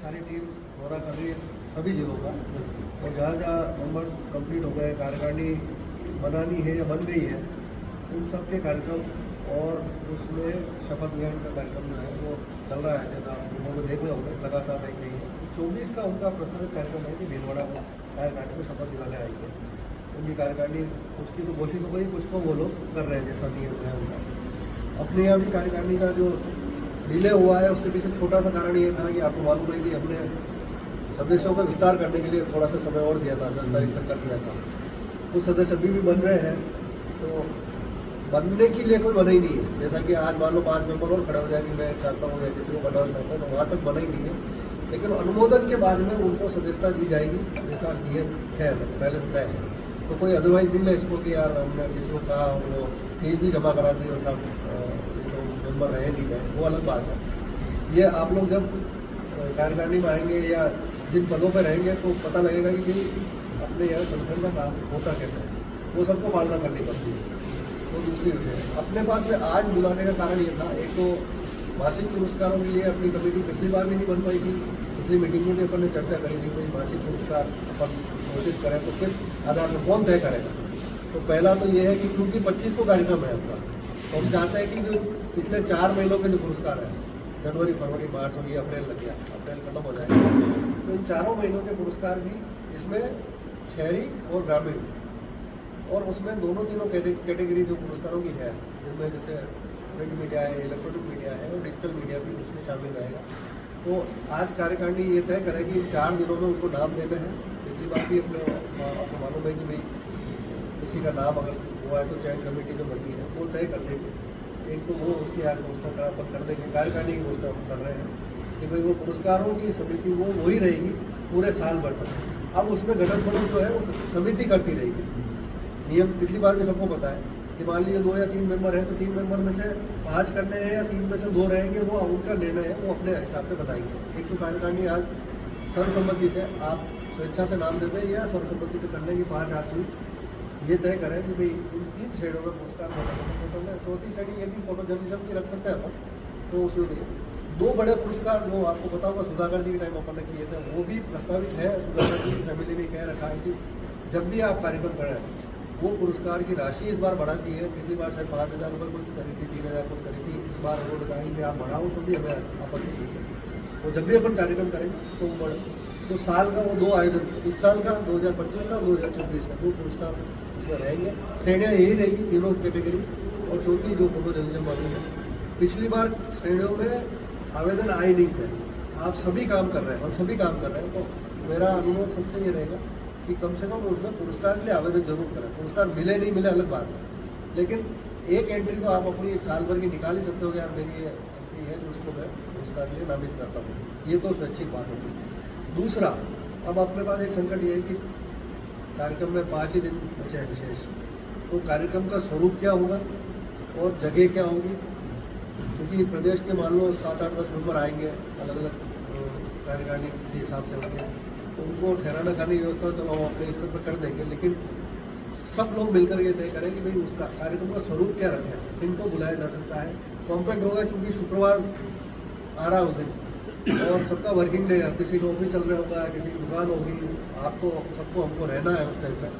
सारी टीम दौरा कर रही है सभी जिलों का, और जहाँ जहाँ मेंबर्स कंप्लीट हो गए, कार्यकारिणी बनानी है या बन गई है, उन सब के कार्यक्रम और उसमें शपथ ग्रहण का कार्यक्रम जो है वो चल रहा है। जैसा आप लोगों को देख रहे होंगे, लगातार देख रही है। 24 का उनका प्रस्तावित कार्यक्रम है कि भीलवाड़ा में कार्यकारिणी में शपथ दिलाने आएंगे। उनकी कार्यकारिणी उसकी तो घोषित हो गई, कुछ को वो लोग कर रहे हैं जैसा नियम है उनका। अपने यहाँ भी कार्यकारिणी का जो डिले हुआ है उसके पीछे छोटा सा कारण ये था कि आपको मालूम है कि हमने सदस्यों का विस्तार करने के लिए थोड़ा सा समय और दिया था, 10 तारीख तक कर दिया था। कुछ सदस्य अभी भी बन रहे हैं, तो बनने के लिए कोई बना ही नहीं है। जैसा कि आज मान लो 5 मेंबर और खड़े हो जाए कि मैं चाहता हूँ या किसी को बनाना चाहता हूँ, तो वहाँ तक बना ही नहीं है। लेकिन अनुमोदन के बाद में उनको सदस्यता दी जाएगी, जैसा नियम है, पहले से तय है। तो कोई अदरवाइज नहीं है इसको कि यार हमने जिसको कहा वो फीस भी जमा करा दी और मेंबर रहे नहीं गए, वो अलग बात है। ये आप लोग जब कार्यकारिणी में आएंगे या जिन पदों पर रहेंगे तो पता लगेगा कि अपने यहाँ संगठन का काम होता कैसे है, वो सबको पालना करनी पड़ती है। तो दूसरी विषय अपने पास में आज बुलाने का कारण ये था, एक तो मासिक पुरस्कारों के लिए अपनी कमेटी पिछली बार भी नहीं बन पाई थी। पिछली मीटिंग में भी अपन ने चर्चा करी थी, कोई मासिक पुरस्कार अपन घोषित करें तो किस आधार पर कौन तय करेगा। तो पहला तो ये है कि क्योंकि 25 को कार्यक्रम है आपका, तो हम चाहते हैं कि जो पिछले 4 महीनों के जो पुरस्कार है, जनवरी, फरवरी, मार्च और ये अप्रैल लग गया, अप्रैल खत्म हो जाएगा, तो इन 4 महीनों के पुरस्कार भी इसमें शहरी और ग्रामीण, और उसमें तीनों कैटेगरी जो पुरस्कारों की है, जिसमें जैसे प्रिंट मीडिया है, इलेक्ट्रॉनिक मीडिया है और डिजिटल मीडिया भी उसमें शामिल रहेगा। तो आज कार्यकारिणी ये तय करेगी इन 4 दिनों में उनको नाम देने हैं। पिछली बार भी आपको मालूम है कि भाई किसी का नाम अगर हुआ है तो चयन कमेटी जो बनी है वो तय कर लेगी। एक तो वो उसकी आज घोषणा कर देंगे, कार्यकारिणी की घोषणा कर रहे हैं कि भाई वो पुरस्कारों की समिति वो वही रहेगी पूरे साल भर तक। अब उसमें गठन बदल जो है वो समिति करती रहेगी। नियम पिछली बार भी सबको पता है कि मान लीजिए 2 या 3 मेंबर हैं, तो 3 मेंबर में से 5 करने हैं या 3 में से 2 रहेंगे, वो उनका निर्णय है, वो अपने हिसाब से बताएंगे। एक तो कार्यकारिणी आज सर्वसम्मति से आप स्वेच्छा से नाम देते हैं या सर्वसम्मति से करने की 5 आदमी ये तय करें कि भाई इन 3 श्रेणियों में पुरस्कार होना है। चौथी श्रेणी ये भी फोटो जर्नलिज्म की रख सकते हैं अपन, तो उसमें भी 2 बड़े पुरस्कार जो आपको पता होगा सुधाकर जी के टाइम अपन ने किए थे, वो भी प्रस्तावित है। सुधाकर जी की फैमिली ने कह रखा है कि जब भी आप कार्यक्रम कर रहे हैं वो पुरस्कार की राशि इस बार बढ़ा दी है। पिछली बार शायद 5,000 रुपये कुछ करी थी, 3,000 कुछ करी थी। इस बार वो लगाएंगे आप बढ़ाओ तो भी हमें आपत्ति नहीं है। तो जब भी अपन कार्यक्रम करेंगे तो वो बढ़े। तो साल का वो 2 आयोजन, इस साल का 2025 का 2026 का 2 पुरस्कार उसमें रहेंगे। श्रेणियाँ यही रहेगी, तीनों कैटेगरी, और चौथी जो फोटो जर्नलिज्म वाली है। पिछली बार श्रेणियों में आवेदन आए नहीं थे, आप सभी काम कर रहे हैं, हम सभी काम कर रहे हैं। तो मेरा अनुरोध सबसे ये रहेगा कि कम से कम उसमें पुरस्कार के लिए आवेदन जरूर करें। पुरस्कार मिले नहीं मिले अलग बात है, लेकिन एक एंट्री तो आप अपनी साल भर की निकाल ही सकते हो। यार मेरी ये एंट्री है जो उसको मैं पुरस्कार के लिए नामित करता हूँ, ये तो स्वैच्छिक बात होगी। दूसरा, अब अपने पास एक संकट ये है कि कार्यक्रम में 5 ही दिन बचे हैं विशेष, तो कार्यक्रम का स्वरूप क्या होगा और जगह क्या होगी, क्योंकि प्रदेश के मान लो 7, 8, 10 मेंबर आएंगे, अलग अलग कार्यकारिणी के हिसाब से होंगे, तो उनको ठहराना खाने की व्यवस्था तो हम अपने स्तर पर कर देंगे। लेकिन सब लोग मिलकर ये तय करें कि भाई उसका कार्यक्रम का स्वरूप क्या रखें, इनको बुलाया जा सकता है। कॉम्पैक्ट होगा क्योंकि शुक्रवार आ रहा है उस दिन और सबका वर्किंग डे है, किसी को ऑफिस चल रहा होगा, किसी की दुकान होगी, आपको सबको हमको रहना है उस टाइम पर।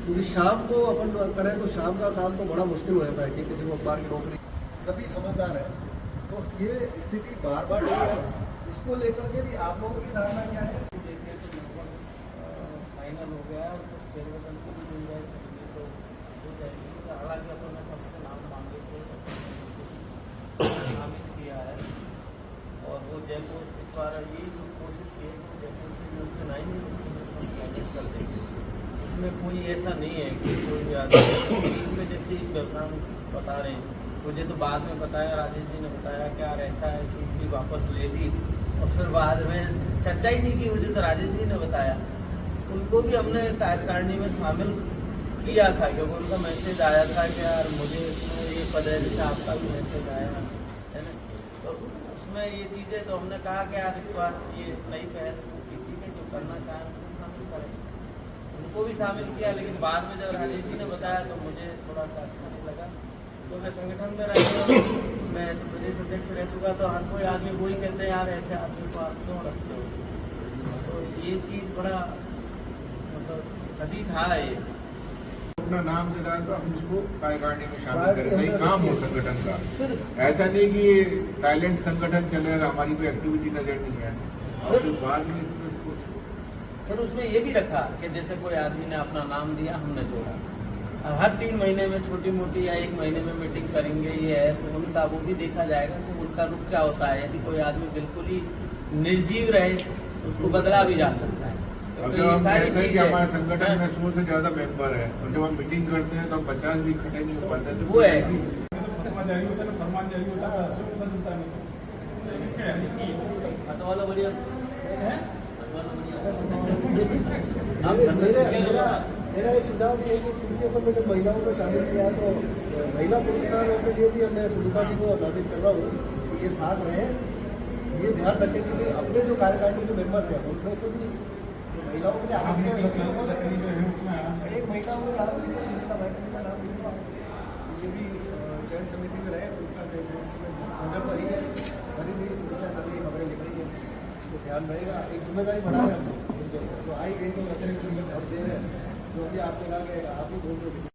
क्योंकि शाम को अपन करें तो शाम का काम तो बड़ा मुश्किल हो जाता है कि किसी को अखबार की नौकरी, सभी समझदार हैं। तो ये स्थिति बार बार नहीं है, इसको लेकर के भी आप लोगों की धारणा क्या है? फाइनल हो गया है, कुछ परिवर्तन की भी गुंजाइश है तो हो जाएगी। हालांकि अपन ने सबसे नाम मांगे थे, नामित किया है, और वो जयपुर इस बार यही कोशिश की है कि जयपुर से जो चुनाई कर देंगे। इसमें कोई ऐसा नहीं है कि कोई इसमें जैसे हम बता रहे हैं, मुझे तो बाद में बताया, राजेश जी ने बताया कि यार ऐसा है कि इसकी वापस ले ली, और फिर बाद में चर्चा ही नहीं की। मुझे तो राजेश जी ने बताया, उनको भी हमने कार्यकारिणी में शामिल किया था, क्योंकि उनका मैसेज आया था कि यार मुझे इसमें ये पद है, जैसे आपका भी मैसेज आया है ना, तो उसमें ये चीज़ें तो हमने कहा कि यार इस बार ये नई पहल शुरू की थी कि जो करना चाहें उनको शामिल करें, उनको भी शामिल किया। लेकिन बाद में जब राजेश जी ने बताया तो मुझे थोड़ा सा अच्छा नहीं लगा, तो मैं संगठन में रहा, मैं प्रदेश अध्यक्ष रह चुका, तो हर कोई आदमी वही कहते हैं यार ऐसे आदमी को आप क्यों रखते हो। तो ये चीज़ बड़ा मतलब कभी था ये। अपना नाम दे रहा है तो हम उसको कार्यकारिणी में शामिल करें, कहीं काम हो संगठन का। ऐसा नहीं कि साइलेंट संगठन चले और हमारी कोई एक्टिविटी नजर नहीं है और फिर बाद में इस तरह से कुछ। फिर उसमें ये भी रखा कि जैसे कोई आदमी ने अपना नाम दिया, हमने जोड़ा। अब हर 3 महीने में छोटी मोटी या 1 महीने में मीटिंग करेंगे, ये है तो उनका वो भी देखा जाएगा कि उनका रुख क्या होता है। यदि कोई आदमी बिल्कुल ही निर्जीव रहे तो उसको बदला भी जा सकता है। अब जब हम कहते हैं कि हमारे संगठन में 100 से ज्यादा मेंबर है और जब हम मीटिंग करते हैं तो हम 50 भी इकट्ठे नहीं हो पाते, तो वो है। फरमान जारी होता है, फरमान जारी होता है, असर पता चलता नहीं। हाथ वाला बढ़िया है, हाथ वाला बढ़िया। मेरा एक सुझाव ये है कि क्योंकि अपन ने महिलाओं को शामिल किया तो महिला पुरस्कारों के लिए भी मैं सुनीता जी को आदेश कर रहा हूँ कि ये साथ रहे, ये ध्यान रखें कि अपने जो कार्यकारिणी के मेंबर हैं उनमें से भी महिलाओं के लिए आराम एक महिला को नाम सुनीता भाई का नाम लिखूंगा, ये भी चयन समिति में रहे, उसका चयन समिति में नजर पर ही है, कभी भी समीक्षा कर रही है, खबरें लिख रही है, तो ध्यान रहेगा। एक जिम्मेदारी बढ़ा रहे हैं हम, तो आई गई तो अतिरिक्त और दे रहे हैं, जो भी आपने कहा कि आप ही बोल दो।